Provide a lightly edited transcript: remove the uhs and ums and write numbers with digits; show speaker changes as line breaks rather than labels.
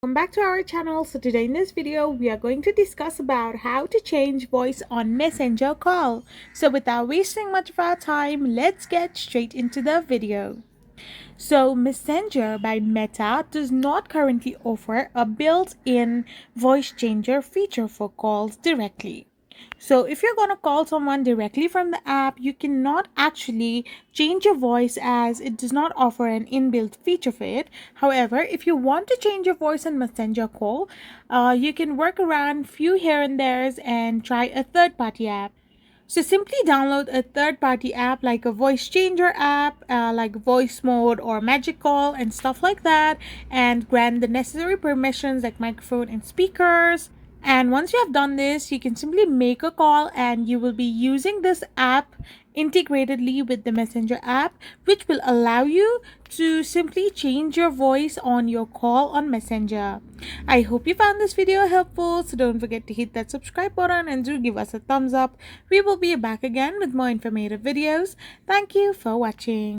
Welcome back to our channel. So today in this video we are going to discuss about how to change voice on messenger call. So without wasting much of our time, let's get straight into the video. So Messenger by Meta does not currently offer a built-in voice changer feature for calls directly. So if you're going to call someone directly from the app, you cannot actually change your voice as it does not offer an inbuilt feature for it. However, if you want to change your voice in Messenger call, you can work around few here and there's and try a third-party app. So simply download a third-party app like a voice changer app, like voice mode or magic call and stuff like that, and grant the necessary permissions like microphone and speakers. And once you have done this, you can simply make a call and you will be using this app integratedly with the messenger app, which will allow you to simply change your voice on your call on messenger. I hope you found this video helpful, so don't forget to hit that subscribe button and do give us a thumbs up. We will be back again with more informative videos. Thank you for watching.